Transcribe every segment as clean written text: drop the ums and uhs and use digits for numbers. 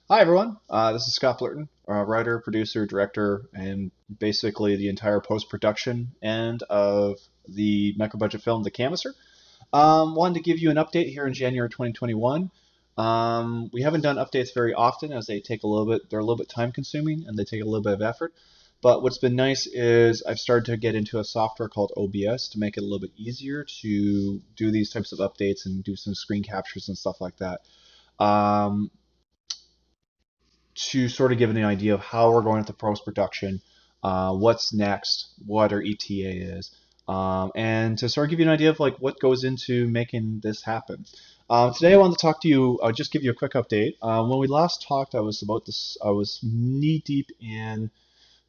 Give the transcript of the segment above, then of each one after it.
Hi, everyone. This is Scott Blurton, writer, producer, director, and basically the entire post production end of the micro budget film, The Canvasser. Wanted to give you an update here in January 2021. We haven't done updates very often as they take a little bit, they're a little bit time consuming and they take a little bit of effort. But what's been nice is I've started to get into a software called OBS to make it a little bit easier to do these types of updates and do some screen captures and stuff like that. Um, to sort of give an idea of how we're going into post production, what's next, what our ETA is, and to sort of give you an idea of like what goes into making this happen. Today, I wanted to talk to you. I'll just give you a quick update. When we last talked, I was about this. I was knee deep in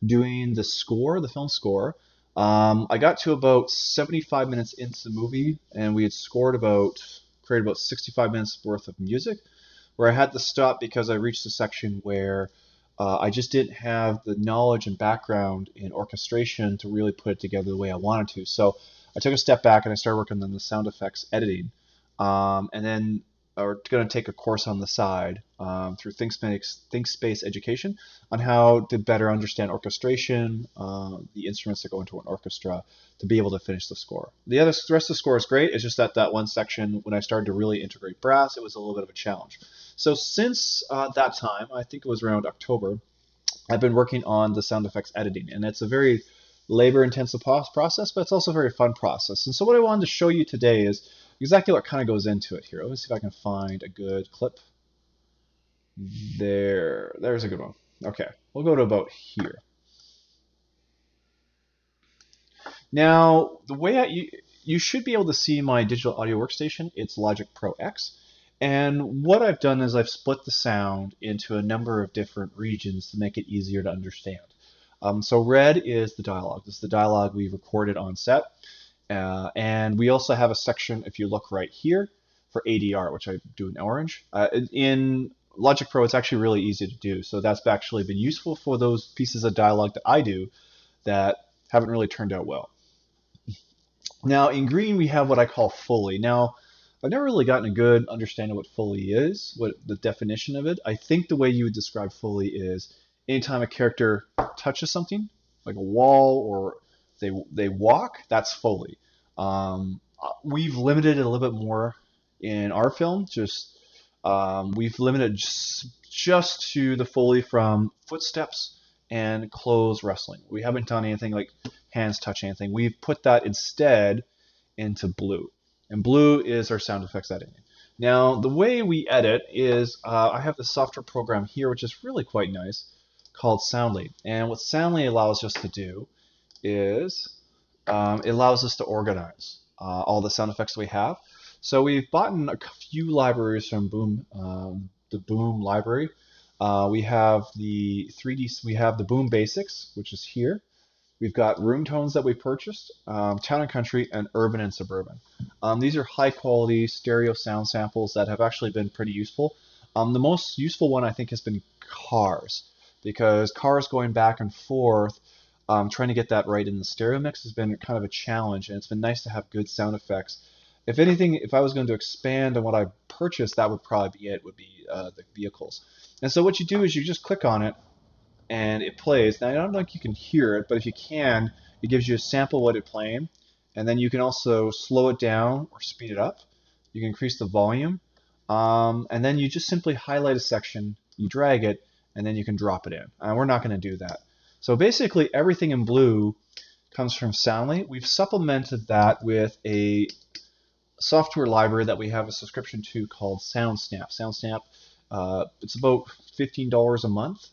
doing the score, the film score. I got to about 75 minutes into the movie, and we had created about 65 minutes worth of music where I had to stop because I reached a section where I just didn't have the knowledge and background in orchestration to really put it together the way I wanted to. So I took a step back and I started working on the sound effects editing. And then we're going to take a course on the side through ThinkSpace Education on how to better understand orchestration, the instruments that go into an orchestra, to be able to finish the score. The rest of the score is great. It's just that one section, when I started to really integrate brass, it was a little bit of a challenge. So since that time, I think it was around October, I've been working on the sound effects editing, and it's a very labor-intensive process, but it's also a very fun process. And so what I wanted to show you today is exactly what kind of goes into it here. Let me see if I can find a good clip. There's a good one. Okay, we'll go to about here. Now, you should be able to see my digital audio workstation. It's Logic Pro X. And what I've done is I've split the sound into a number of different regions to make it easier to understand. So red is the dialogue. This is the dialogue we recorded on set. And we also have a section, if you look right here, for ADR, which I do in orange. In Logic Pro, it's actually really easy to do. So that's actually been useful for those pieces of dialogue that I do that haven't really turned out well. Now, in green, we have what I call Foley. Now, I've never really gotten a good understanding of what Foley is, what the definition of it. I think the way you would describe Foley is anytime a character touches something, like a wall or they walk, that's Foley. We've limited it a little bit more in our film. We've limited just to the Foley from footsteps and clothes rustling. We haven't done anything like hands touch anything. We've put that instead into blue. And blue is our sound effects editing. Now, the way we edit is I have this software program here, which is really quite nice, called Soundly. And what Soundly allows us to do is it allows us to organize all the sound effects we have. So we've bought a few libraries from the Boom library. We have the 3D, we have the Boom Basics, which is here. We've got room tones that we purchased, town and country, and urban and suburban. These are high quality stereo sound samples that have actually been pretty useful. The most useful one I think has been cars, because cars going back and forth, trying to get that right in the stereo mix has been kind of a challenge, and it's been nice to have good sound effects. If anything, if I was going to expand on what I purchased, that would probably be it, would be the vehicles. And so what you do is you just click on it, and it plays. Now, I don't know if you can hear it, but if you can, it gives you a sample of what it's playing, and then you can also slow it down or speed it up. You can increase the volume, and then you just simply highlight a section, you drag it, and then you can drop it in. We're not going to do that. So basically, everything in blue comes from Soundly. We've supplemented that with a software library that we have a subscription to called SoundSnap. SoundSnap, it's about $15 a month,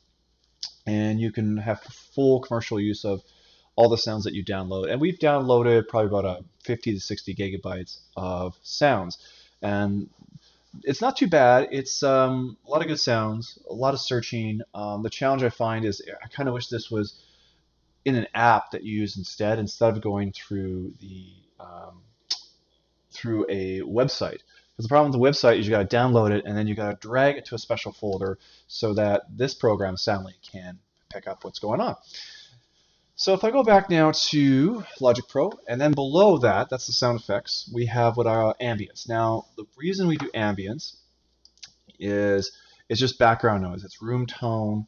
and you can have full commercial use of all the sounds that you download. And we've downloaded probably about 50 to 60 gigabytes of sounds. And it's not too bad. It's a lot of good sounds, a lot of searching. The challenge I find is I kind of wish this was in an app that you use instead of going through through a website. Because the problem with the website is you got to download it and then you got to drag it to a special folder so that this program, Soundly, can pick up what's going on. So if I go back now to Logic Pro, and then below that, that's the sound effects, we have what are ambience. Now, the reason we do ambience is It's just background noise. It's room tone.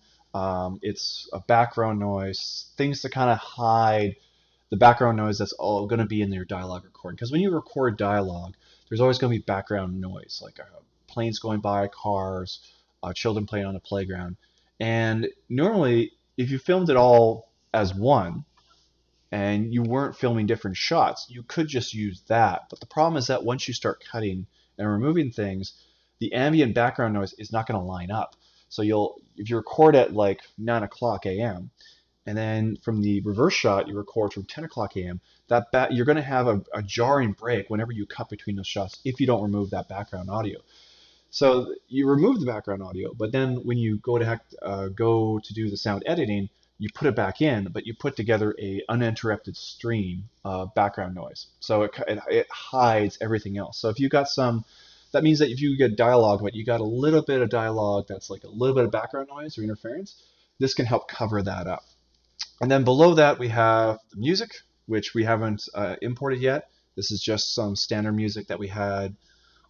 It's a background noise, things to kind of hide the background noise that's all going to be in your dialogue recording. Because when you record dialogue, there's always going to be background noise, like planes going by, cars, children playing on the playground. And normally, if you filmed it all as one, and you weren't filming different shots, you could just use that. But the problem is that once you start cutting and removing things, the ambient background noise is not going to line up. So if you record at like 9 o'clock a.m., and then from the reverse shot, you record from 10 o'clock a.m., you're going to have a jarring break whenever you cut between those shots if you don't remove that background audio. So you remove the background audio, but then when you go to do the sound editing, you put it back in, but you put together a uninterrupted stream of background noise. So it hides everything else. So if you got that means that if you get dialogue, but you got a little bit of dialogue that's like a little bit of background noise or interference, this can help cover that up. And then below that we have the music, which we haven't imported yet. This is just some standard music that we had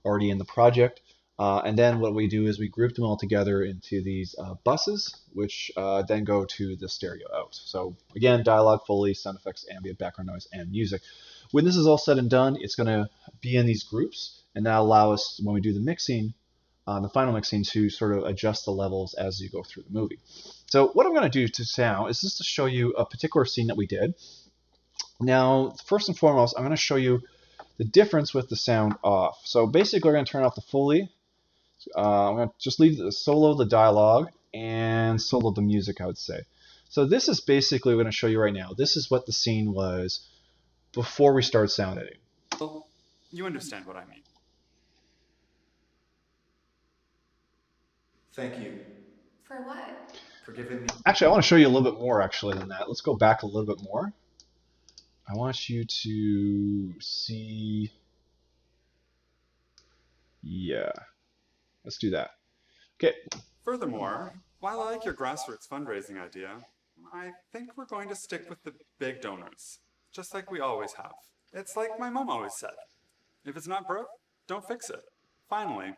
already in the project. And then what we do is we group them all together into these buses, which then go to the stereo out. So again, dialogue, Foley, sound effects, ambient, background noise, and music. When this is all said and done, it's going to be in these groups, and that allow us, when we do the mixing, the final mixing, to sort of adjust the levels as you go through the movie. So what I'm going to do to now is just to show you a particular scene that we did. Now, first and foremost, I'm going to show you the difference with the sound off. So basically, we're going to turn off the Foley. I'm going to just solo the dialogue and solo the music, I would say. So this is basically what I'm going to show you right now. This is what the scene was before we start sound editing. Well, you understand what I mean. Thank you. For what? For giving me. Actually, I want to show you a little bit more actually than that. Let's go back a little bit more. I want you to see. Yeah. Let's do that. Okay. Furthermore, while I like your grassroots fundraising idea, I think we're going to stick with the big donors, just like we always have. It's like my mom always said, if it's not broke, don't fix it. Finally,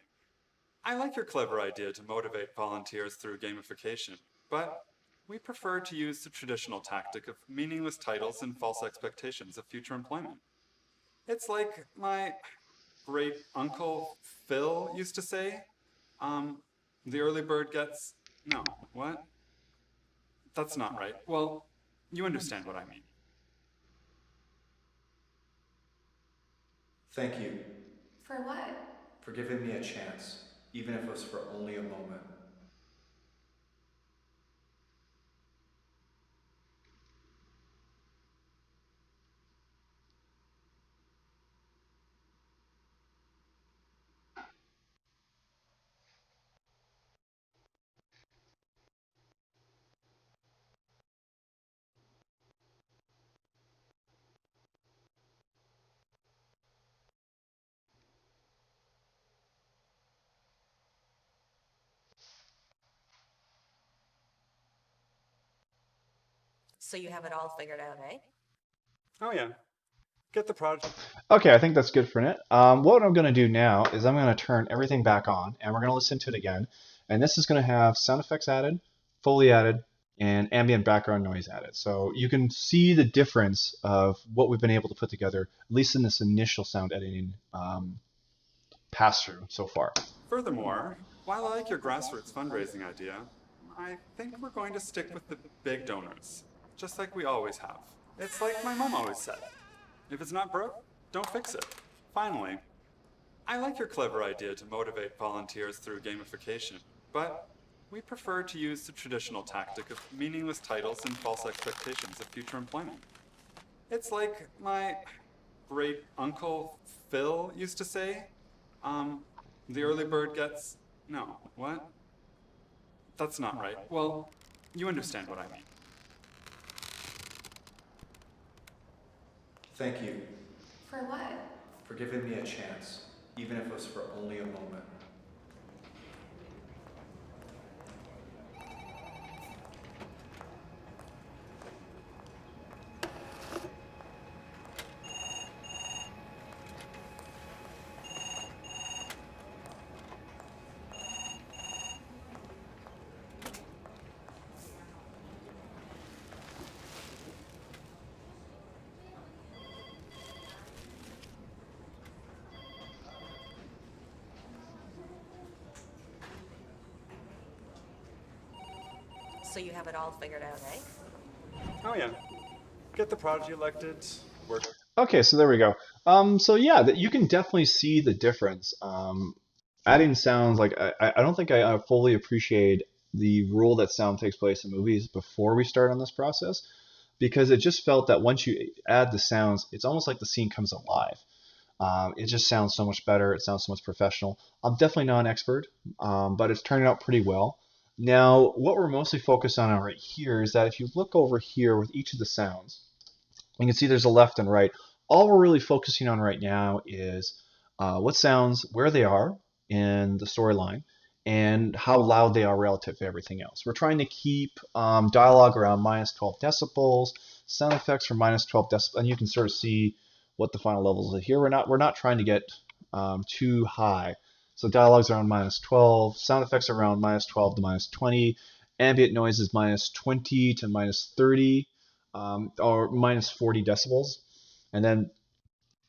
I like your clever idea to motivate volunteers through gamification, but we prefer to use the traditional tactic of meaningless titles and false expectations of future employment. It's like my great uncle Phil used to say, the early bird gets... No, what? That's not right. Well, you understand what I mean. Thank you. For what? For giving me a chance, even if it was for only a moment. So you have it all figured out, eh? Oh yeah, get the project. Okay, I think that's good for it. What I'm going to do now is I'm going to turn everything back on, and we're going to listen to it again. And this is going to have sound effects added, Foley added, and ambient background noise added. So you can see the difference of what we've been able to put together, at least in this initial sound editing pass-through so far. Furthermore, while I like your grassroots fundraising idea, I think we're going to stick with the big donors, just like we always have. It's like my mom always said, if it's not broke, don't fix it. Finally, I like your clever idea to motivate volunteers through gamification, but we prefer to use the traditional tactic of meaningless titles and false expectations of future employment. It's like my great uncle Phil used to say, the early bird gets... No, what? That's not right. Well, you understand what I mean. Thank you. For what? For giving me a chance, even if it was for only a moment. So you have it all figured out, eh? Oh yeah. Get the prodigy elected, work. Okay, so there we go. So yeah, that you can definitely see the difference. Adding sounds like I don't think I fully appreciate the role that sound takes place in movies before we start on this process, because it just felt that once you add the sounds, it's almost like the scene comes alive. It just sounds so much better. It sounds so much professional. I'm definitely not an expert, but it's turning out pretty well. Now, what we're mostly focused on right here is that if you look over here with each of the sounds, you can see there's a left and right. All we're really focusing on right now is what sounds, where they are in the storyline, and how loud they are relative to everything else. We're trying to keep dialogue around minus 12 decibels, sound effects from minus 12 decibels, and you can sort of see what the final levels are here. We're not trying to get too high. So dialogue's around minus 12, sound effects around minus 12 to minus 20, ambient noise is minus 20 to minus 30, or minus 40 decibels. And then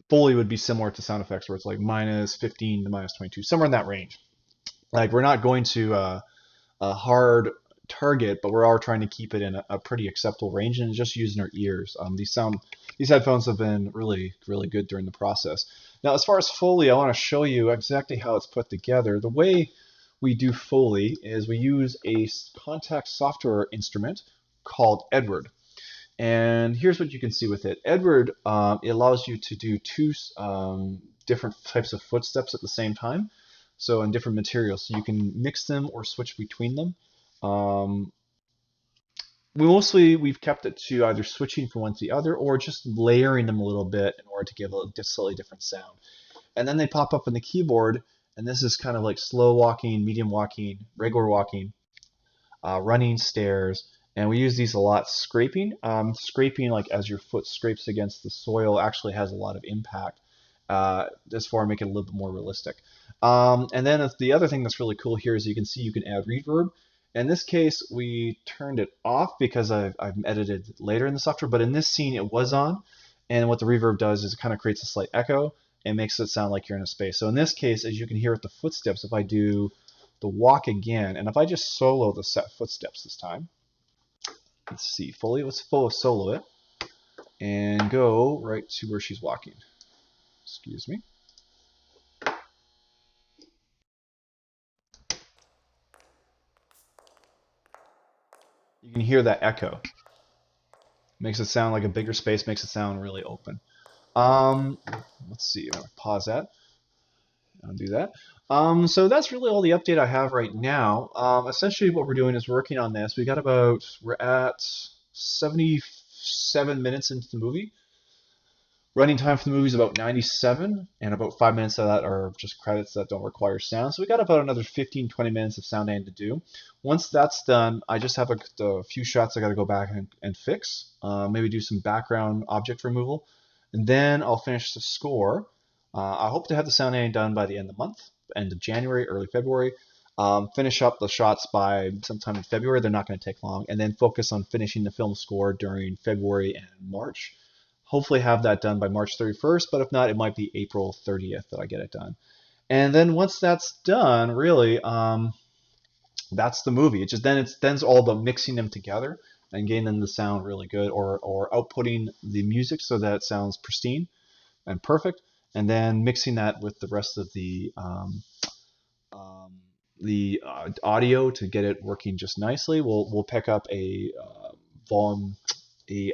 Foley would be similar to sound effects, where it's like minus 15 to minus 22, somewhere in that range. Like we're not going to a hard target, but we're all trying to keep it in a pretty acceptable range and just using our ears. These headphones have been really, really good during the process. Now, as far as Foley, I want to show you exactly how it's put together. The way we do Foley is we use a Kontakt software instrument called Edward. And here's what you can see with it. Edward, it allows you to do two different types of footsteps at the same time. So in different materials. So you can mix them or switch between them. We've kept it to either switching from one to the other or just layering them a little bit in order to give a slightly different sound. And then they pop up on the keyboard, and this is kind of like slow walking, medium walking, regular walking, running stairs, and we use these a lot. Scraping, scraping like as your foot scrapes against the soil actually has a lot of impact. As far as make it a little bit more realistic. And then the other thing that's really cool here is you can see you can add reverb. In this case, we turned it off because I've edited later in the software, but in this scene it was on. And what the reverb does is it kind of creates a slight echo and makes it sound like you're in a space. So in this case, as you can hear with the footsteps, if I do the walk again, and if I just solo the set footsteps this time, let's see, let's solo it, and go right to where she's walking. Excuse me. You can hear that echo. Makes it sound like a bigger space, makes it sound really open. Let's see, I'm gonna pause that. I'll do that. So that's really all the update I have right now. Essentially what we're doing is working on this. We're at 77 minutes into the movie. Running time for the movie is about 97, and about 5 minutes of that are just credits that don't require sound. So we got about another 15-20 minutes of sound editing to do. Once that's done, I just have a few shots I got to go back and fix. Maybe do some background object removal, and then I'll finish the score. I hope to have the sound editing done by the end of the month, end of January, early February. Finish up the shots by sometime in February. They're not going to take long, and then focus on finishing the film score during February and March. Hopefully have that done by March 31st, but if not, it might be April 30th that I get it done. And then once that's done, really, that's the movie. Then it's all about mixing them together and getting them to sound really good, or outputting the music so that it sounds pristine and perfect, and then mixing that with the rest of the audio to get it working just nicely. We'll pick up a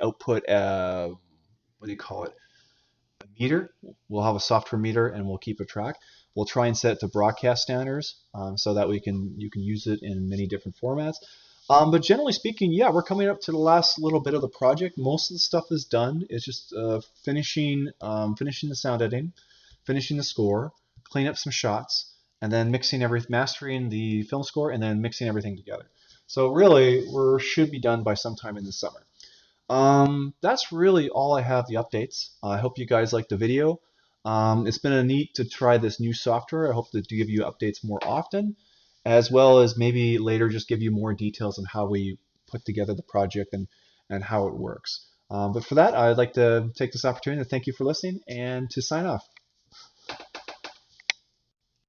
output. What do you call it? A meter. We'll have a software meter, and we'll keep a track. We'll try and set it to broadcast standards so that you can use it in many different formats. But generally speaking, yeah, we're coming up to the last little bit of the project. Most of the stuff is done. It's just finishing the sound editing, finishing the score, clean up some shots, and then mastering the film score, and then mixing everything together. So really, we should be done by sometime in the summer. That's really all I have the updates. I hope you guys liked the video. It's been a neat to try this new software. I hope to give you updates more often, as well as maybe later just give you more details on how we put together the project and how it works. But for that, I'd like to take this opportunity to thank you for listening and to sign off.